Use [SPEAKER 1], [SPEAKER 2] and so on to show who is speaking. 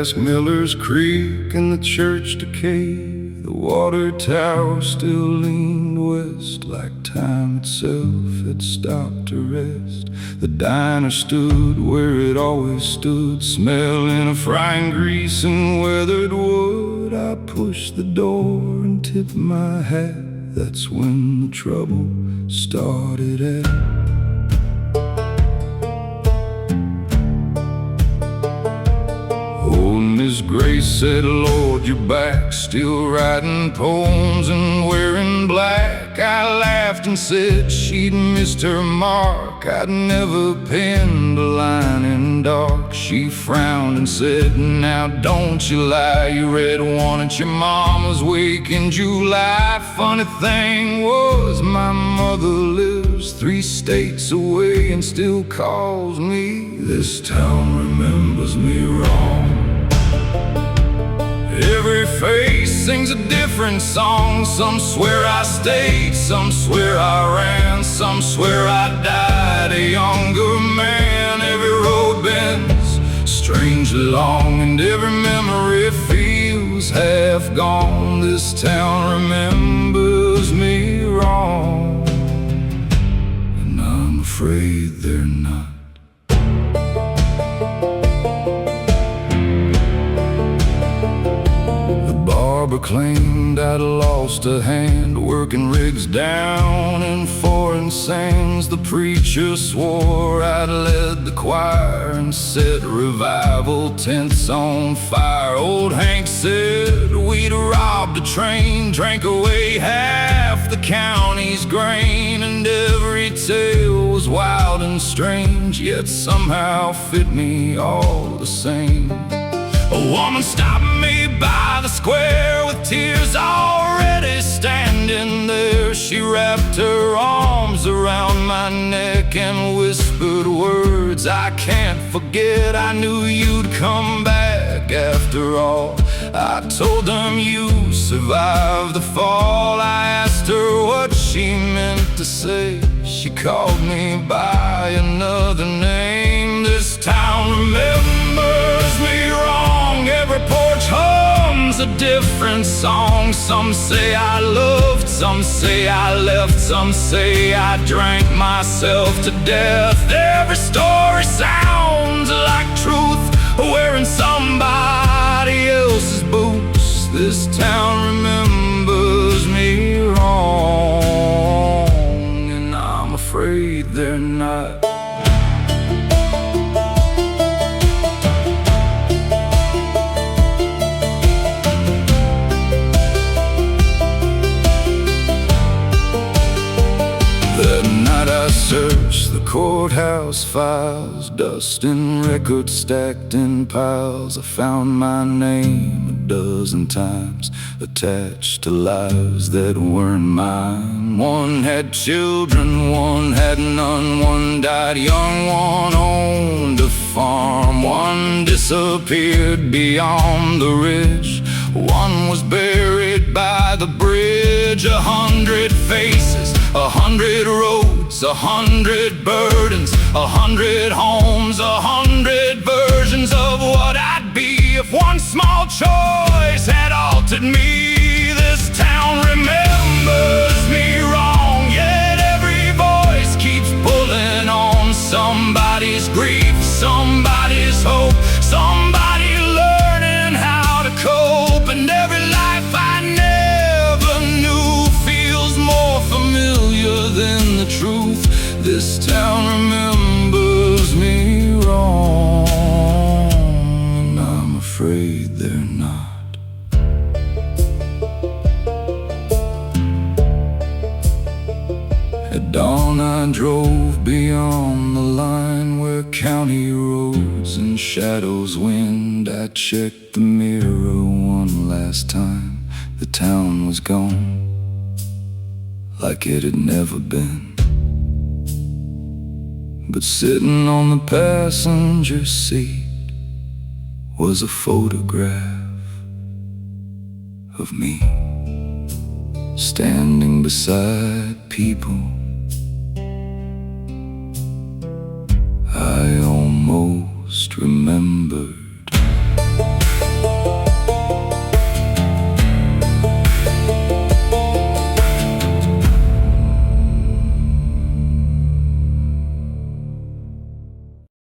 [SPEAKER 1] past Miller's Creek and the church decay, the water tower still leaned west, like time itself had stopped to rest. The diner stood where it always stood, smelling of frying grease and weathered wood. I pushed the door and tipped my hat. That's when the trouble started at. Miss Grace said, Lord, you're back, still writing poems and wearing black. I laughed and said she'd missed her mark. I'd never penned a line in dark. She frowned and said, now don't you lie, you read one at your mama's wake in July. Funny thing was, my mother lives 3 states away and still calls me. This town remembers me wrong. Every face sings a different song. Some swear I stayed, some swear I ran, some swear I died a younger man. Every road bends strangely long, and every memory feels half gone. This town remembers me wrong, and I'm afraid they're not. Barber claimed I'd lost a hand working rigs down in foreign sands. The preacher swore I'd led the choir and set revival tents on fire. Old Hank said we'd robbed a train, drank away half the county's grain, and every tale was wild and strange, yet somehow fit me all the same. A woman stopped me by the square with tears already standing there. She wrapped her arms around my neck and whispered words I can't forget. I knew you'd come back after all. I told them you survived the fall. I asked her what she meant to say. She called me by another name. This town remembers me wrong. Every porch hums a different song. Some say I loved, some say I left, some say I drank myself to death. Every story sounds like truth, wearing somebody else's boots. This town remembers me wrong, and I'm afraid they're not. That night I searched the courthouse files, dust and records stacked in piles. I found my name 12 times, attached to lives that weren't mine. One had children, one had none. One died young, one owned a farm. One disappeared beyond the ridge, one was buried by the bridge. 100 faces, 100 roads, 100 burdens, 100 homes, 100 versions of what I'd be if one small choice had altered me. This town remembers me wrong, yet every voice keeps pulling on somebody's grief, somebody's hope, somebody learning how to cope. And every life I never knew feels more familiar than the truth. This town remembers me wrong, and I'm afraid they're not. At dawn I drove beyond the line where county roads and shadows wind. I checked the mirror one last time. The town was gone, like it had never been. But sitting on the passenger seat was a photograph of me, standing beside people